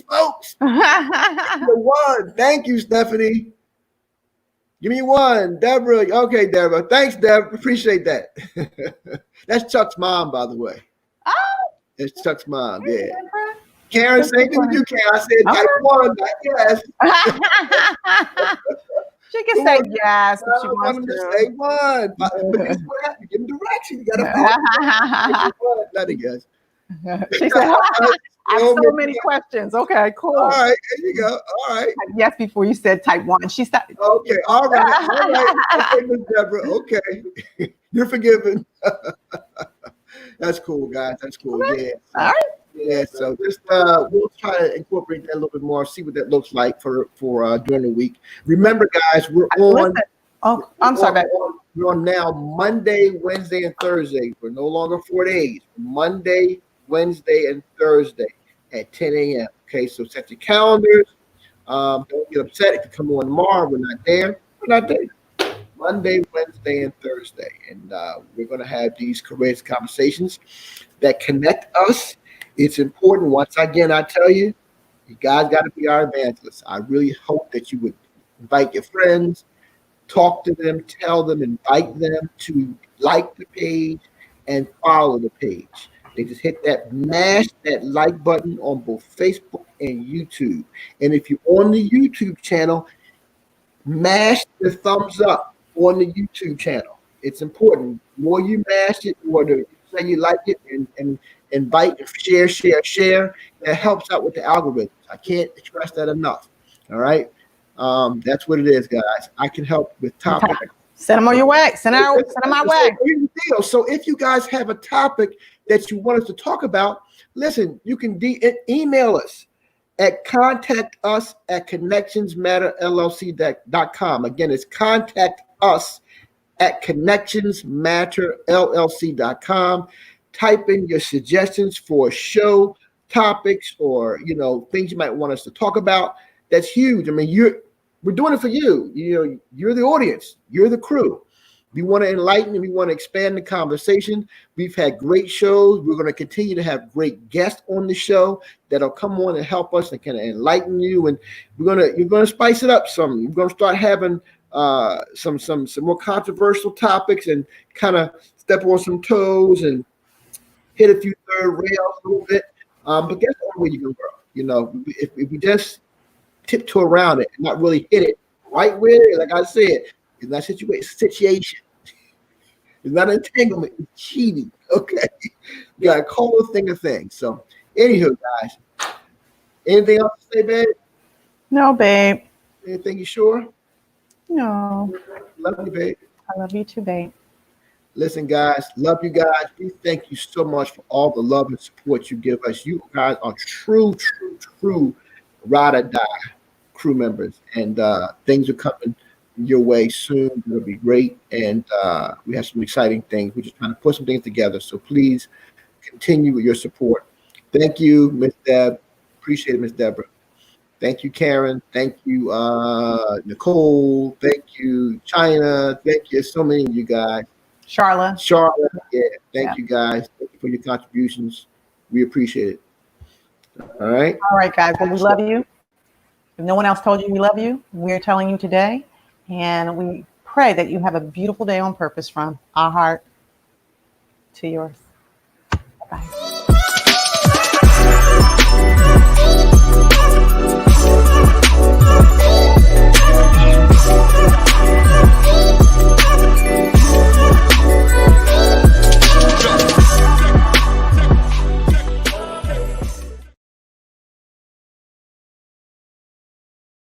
Folks. The 1. Thank you, Stephanie. Give me 1, Deborah. Okay, Deborah. Thanks, Deborah. Appreciate that. That's Chuck's mom, by the way. Oh, it's Chuck's mom. Yeah. Deborah. Karen, same thing with you, Karen. I said type 1, not yes. She can say yes if she wants to. to. Say 1. But guess what happened? Give them direction. You got to not a yes. She said, I have so many questions. Okay, cool. All right, there you go. All right. Yes, before you said type 1. She said, okay, all right. All right. Okay, Miss Deborah. Okay. You're forgiven. That's cool, guys. That's cool. Okay. Yeah. All right. Yeah, so just we'll try to incorporate that a little bit more, see what that looks like for during the week. Remember, guys, we're on. Oh, I'm sorry. We're on now Monday, Wednesday, and Thursday. We're no longer 4 days. Monday, Wednesday, and Thursday at 10 a.m. Okay, so set your calendars. Don't get upset if you come on tomorrow. We're not there. We're not there. Monday, Wednesday, and Thursday, and we're going to have these courageous conversations that connect us. It's important. Once again, I tell you, you guys got to be our evangelists. I really hope that you would invite your friends, talk to them, tell them, invite them to like the page and follow the page. They just hit that, mash that like button on both Facebook and YouTube. And if you're on the YouTube channel, mash the thumbs up on the YouTube channel. It's important. The more you mash it, the more you say you like it, and invite, share. That helps out with the algorithms. I can't express that enough. All right. That's what it is, guys. I can help with topics. Send them on your way. Send them my way. So if you guys have a topic that you want us to talk about, listen, you can email us at contactus@connectionsmatterllc.com. Again, it's contactus@connectionsmatterllc.com. Type in your suggestions for show topics or things you might want us to talk about. That's huge. I mean, we're doing it for you. You're the audience. You're the crew. We want to enlighten and we want to expand the conversation. We've had great shows. We're going to continue to have great guests on the show that'll come on and help us and kind of enlighten you. And you're going to spice it up some. We're going to start having some more controversial topics and kind of step on some toes and hit a few third rails a little bit. But guess what way you can grow? If we just tiptoe around it and not really hit it right where it is, like I said, it's not situation. It's not entanglement. It's cheating. Okay. You got to call a thing a thing. So, anywho, guys, anything else to say, babe? No, babe. Anything you sure? No. Love you, babe. I love you too, babe. Listen, guys, love you guys. We thank you so much for all the love and support you give us. You guys are true ride or die crew members, and things are coming your way soon. It'll be great, and we have some exciting things. We're just trying to put some things together, so please continue with your support. Thank you, Miss Deb. Appreciate it, Miss Deborah. Thank you, Karen. Thank you, Nicole. Thank you, China. Thank you, so many of you guys. Charlotte. Yeah. Thank you, guys. Thank you for your contributions. We appreciate it. All right. All right, guys. Well, we love you. If no one else told you we love you, we're telling you today. And we pray that you have a beautiful day on purpose from our heart to yours.